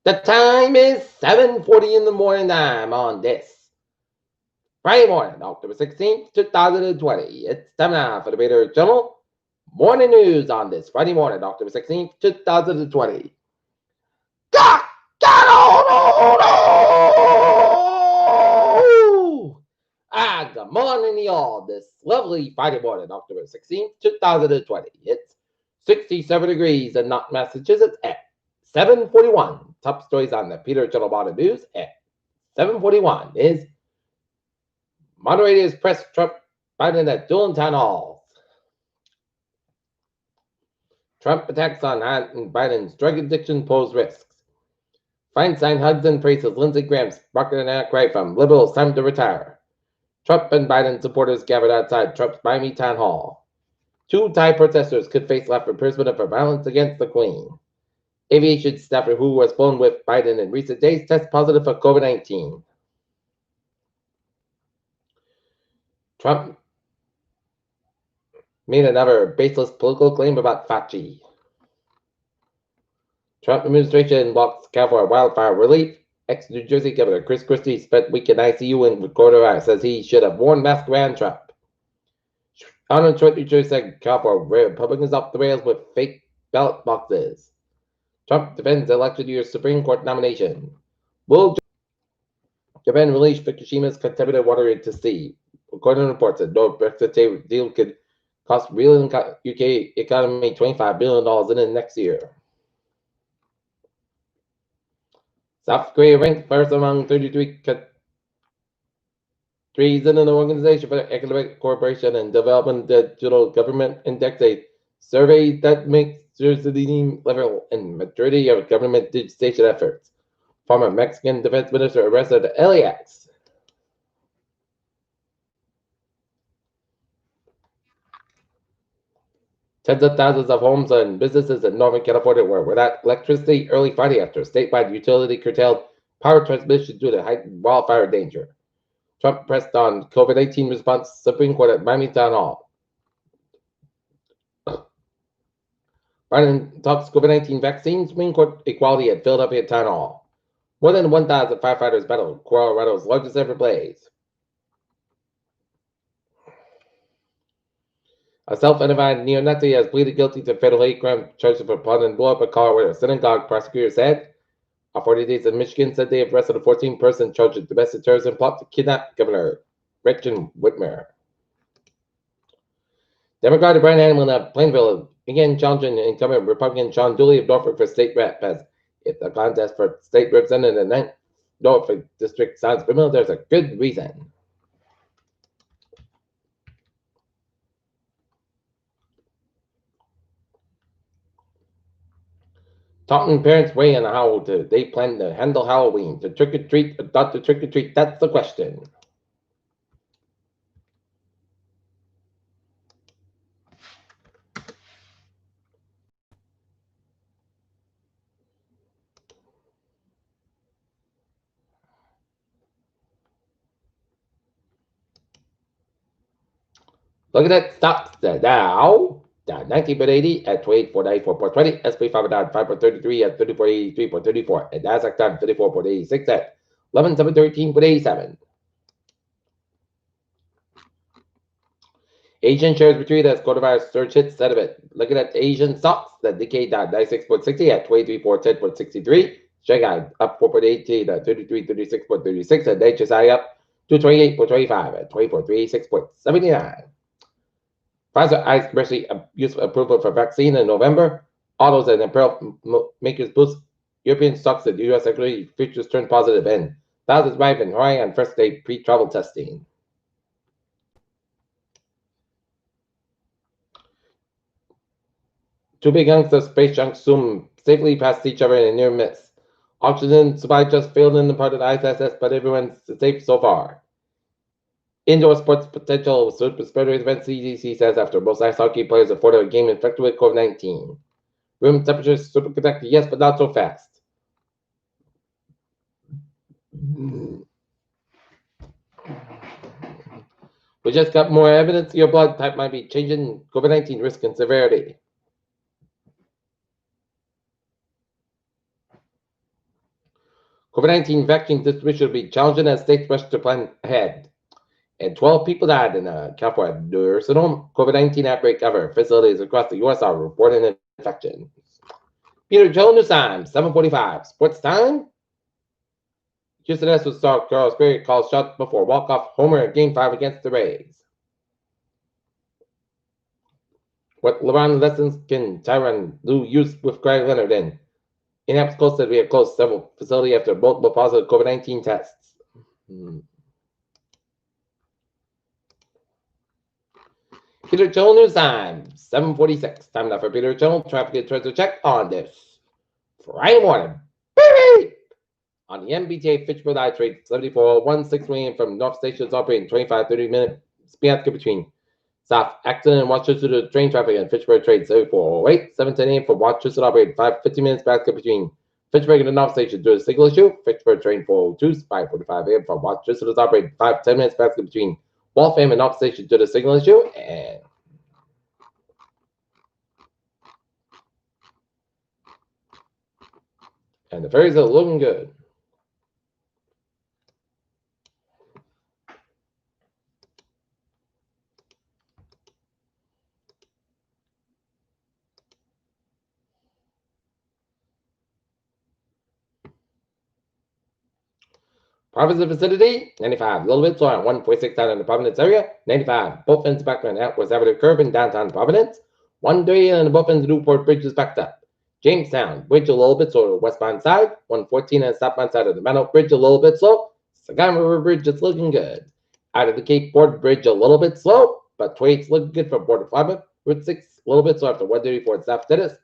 The time is 7:40 in the morning time on this Friday morning, October 16th, 2020. It's time now for the Peter Journal Morning News on this Friday morning, October 16th, 2020. Good morning, y'all. This lovely Friday morning, October 16th, 2020. It's 67 degrees in North Massachusetts at 7:41. Top stories on the Peter Journal Morning News at 7:41 is moderators press Trump Biden at dual town halls. Trump attacks on Biden's drug addiction pose risks. Feinstein hugs and praises Lindsey Graham's sparking an outcry from liberals time to retire. Trump and Biden supporters gathered outside Trump's Miami town hall. Two Thai protesters could face life imprisonment for violence against the Queen. Aviation staffer who was flown with Biden in recent days tests positive for COVID-19. Trump made another baseless political claim about Fauci. Trump administration blocks California wildfire relief. Ex-New Jersey Governor Chris Christie spent week in ICU and coronavirus says he should have worn mask around Trump. Arnold Schwarzenegger said California Republicans off the rails with fake ballot boxes. Trump defends election year's Supreme Court nomination. Will Japan release Fukushima's contaminated water into sea? According to reports, a no Brexit deal could cost real UK economy $25 billion in the next year. South Korea ranked first among 33 countries in an Organization for Economic Cooperation and Development Digital Government Index, a survey that makes the leading level and maturity of government digitization efforts. Former Mexican Defense Minister arrested LAX. Tens of thousands of homes and businesses in Northern California were without electricity early Friday after statewide utility curtailed power transmission due to heightened wildfire danger. Trump pressed on COVID-19 response Supreme Court at Miami Town Hall. Biden talks COVID-19 vaccine, Supreme Court equality at Philadelphia Town Hall. More than 1,000 firefighters battled Colorado's largest ever blaze. A self-identified neo-Nazi has pleaded guilty to federal hate crime charges for plot and blow up a Colorado synagogue. Prosecutor said authorities in Michigan said they have arrested a 14-person charged with domestic terrorism plot to kidnap Governor Gretchen Whitmer. Democrat Brian Hanlon of Plainville began challenging incumbent Republican Sean Dooley of Norfolk for state rep, as if the contest for state representative in the 9th Norfolk district sounds familiar, there's a good reason. Taunton parents weigh in on how they plan to handle Halloween. To trick or treat or not to trick or treat? That's the question. Look at that stocks. The Dow down 19.80 at 28,494.20. SP 500 down 5.33 at 3483.34. And Nasdaq down 34.86 at 11,713.87. Asian shares retreat as coronavirus surge hits sentiment. Looking at Asian stocks, the Nikkei down 96.60 at 23,410.63. Shanghai up 4.18 at 3336.36. And HSI up 228.25 at 24,386.79. Pfizer eyes commercially use approval for vaccine in November. Autos and apparel makers boost European stocks and U.S. equity futures turn positive, and thousands arrive in Hawaii on first day pre-travel testing. Two big hunks of space junk zoom safely past each other in a near miss. Oxygen supply just failed in the part of the ISS, but everyone's safe so far. Indoor sports potential super spreader event, CDC says, after most ice hockey players reported a game infected with COVID-19. Room temperature superconductor, yes, but not so fast. We just got more evidence your blood type might be changing COVID-19 risk and severity. COVID-19 vaccine distribution will be challenging as states rush to plan ahead. And 12 people died in a California nursing home COVID-19 outbreak ever. Facilities across the U.S. are reporting infections. Peter Joe News Time, 7:45. Sports time. Houston Astros star Carlos Berry calls shot before walk-off homer in Game 5 against the Rays. What LeBron lessons can Tyronn Lue use with Kawhi Leonard in? Indianapolis Colts said we have closed several facilities after multiple positive COVID-19 tests. Peter Joel News Time, 7:46. Time now for Peter Joel. Traffic and treasure check on this Friday morning. Beep! On the MBTA Fitchburg I trade 7401 6 million from North Stations operating 25-30 minute speed between South Acton and Wachusett to train traffic and Fitchburg trade 7408 7:10 a.m. from Wachusett operating 50 minutes basket between Fitchburg and the North Station due to a signal issue. Fitchburg train 402 5:45 a.m. from Wachusett is operating 10 minutes basket between Waltham and North Station due to a signal issue. And the ferries are looking good. Providence vicinity, 95. A little bit slower on 146 down in the Providence area. 95. Both ends back on Atwest Avenue curve in downtown Providence. 130 on the both ends of Newport Bridge is backed up. Jamestown, bridge a little bit slower westbound side. 114 on the southbound side of the Meadow Bridge a little bit slow. Saginaw River Bridge is looking good. Out of the Cape Port Bridge a little bit slow, but 28's looking good from Port of Plymouth. Route 6 a little bit slow after 134 in South Dennis.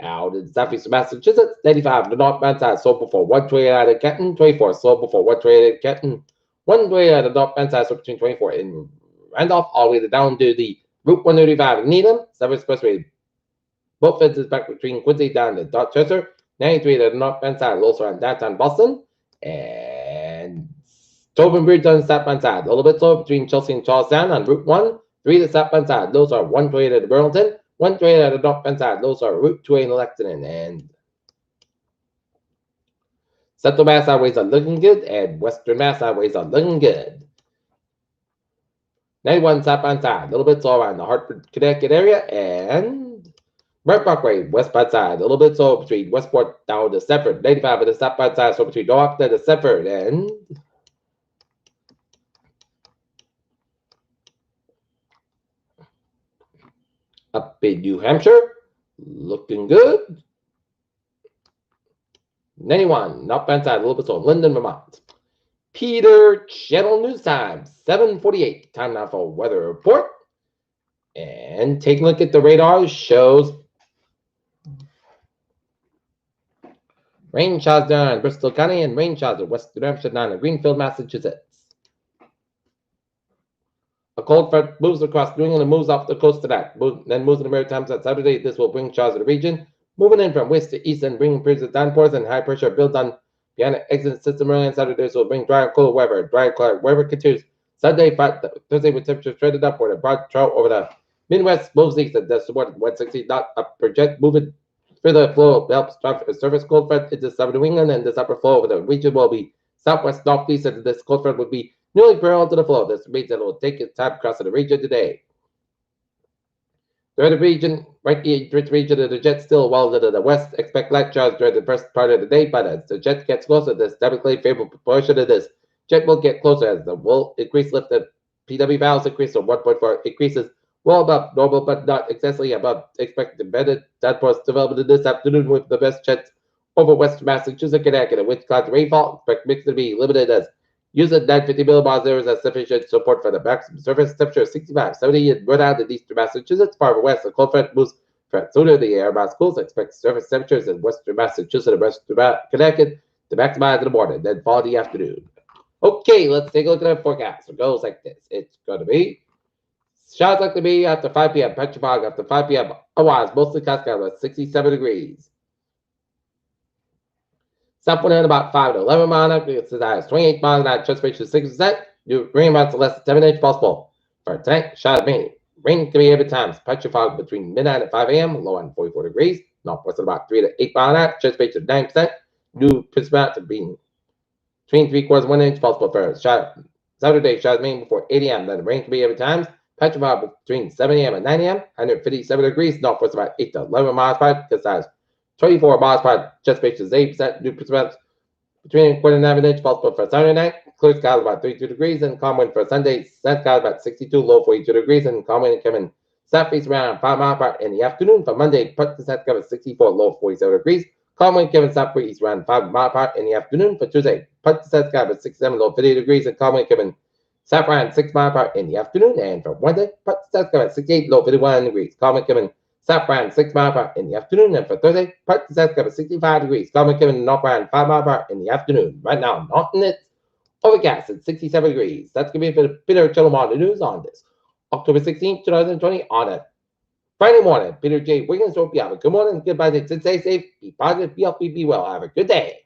Out in southeastern Massachusetts, 95 the northbound side slow before 128 out of Kenton, 24 slow before 128 at Kenton, 128 out of northbound side slow between 24 in Randolph, all the way down to the Route 135 in Needham, 7 Expressway. Both fences back between Quincy down to Dorchester, 93 to the northbound side, also around downtown Boston, and Tobin Bridge on the southbound side, a little bit slow between Chelsea and Charlestown on Route 1, 3 to the southbound side, those are 128 to Burlington, 128 at the northbound side, those are Route 2 in Lexington, and Central Mass highways are looking good, and Western Mass highways are looking good. 91 southbound side, a little bit slow around the Hartford, Connecticut area, and Brent Parkway, westbound side, a little bit slow between Westport down to Stepford. 95 at the southbound side, so between North and Stepford, and up in New Hampshire, looking good. 91, northbound side, a little bit slow, Linden, Vermont. Peter Channel News Time, 7:48. Time now for weather report. And take a look at the radar. Shows rain showers down in Bristol County and rain showers in West New Hampshire down in Greenfield, Massachusetts. A cold front moves across New England and moves off the coast tonight. Then moves in the Maritimes on Saturday. This will bring showers to the region. Moving in from west to east and bringing periods of downpours and high pressure builds on the exit system early on Saturday. This will bring dry and cold weather. Dry and cold weather continues Sunday, Thursday with temperatures trended upward. A broad trout over the Midwest moves east and does support 160 knot up project moving further flow helps surface cold front into southern New England, and this upper flow over the region will be southwest northeast, and this cold front would be nearly parallel to the flow. This means that it will take its time crossing the region today. During the region, right region of the jet still well to the west. Expect light showers during the first part of the day, but as the jet gets closer, this typically favorable proportion of this jet will get closer as the will increase lift the PW values increase from 1.4 increases well above normal, but not excessively above expected. Embedded downpours development this afternoon with the best jets over western Massachusetts, Connecticut, and with clouds rainfall. Expect mix to be limited as using 950 millibars there is as sufficient support for the maximum surface temperature of 65, 70 in Rhode Island and eastern Massachusetts. Far west, the cold front moves sooner the air mass cools. Expect surface temperatures in western Massachusetts and western Connecticut to maximize in the morning, then fall in the afternoon. Okay, let's take a look at our forecast. It goes like this. It's going to be showers likely to be after 5 p.m. Petrifog after 5 p.m. Otherwise, mostly Cascade at 67 degrees. South wind at about 5 to 11 miles an hour. It's as high as 28 miles an hour. Chance ratio 6%. New rain amounts less than 7 inches possible. For tonight, showers mainly. Rain can be every time. Petrifog between midnight and 5 a.m. Low end 44 degrees. Northwest at about 3 to 8 miles an hour. Chance ratio 9%. New principality being between 3/4 and 1 inch, possible for Saturday, showers mainly before 8 a.m. Then the rain can be every times. Petrified between 7 a.m. and 9 a.m. 157 degrees, north force about 8 to 11 miles per hour, because size 24 miles per hour, just is 8%, dew percent between 1/4 and 1 inch, possible for Saturday night. Clear skies about 32 degrees, and calm wind for Sunday. Sun skies about 62, low 42 degrees, and calm wind coming southeast around 5 miles per hour in the afternoon. For Monday, put the sun skies 64, low 47 degrees. Calm wind coming southeast around 5 miles per hour in the afternoon. For Tuesday, put the sun skies 67, low 50 degrees, and calm wind coming south around 6 miles per hour in the afternoon. And for Wednesday, put the sun skies 68, low 51 degrees. Calm wind coming south around 6 miles per hour in the afternoon. And for Thursday, put the sun skies 65 degrees. Calm wind coming north around 5 miles per hour in the afternoon. Right now, Norton, it's overcast at 67 degrees. That's going to be for the Peter Chillamon news on this October 16th, 2020 on a Friday morning. Peter J. Wiggins, hope you have a good morning. Goodbye. Stay safe, be positive, be healthy, be well. Have a good day.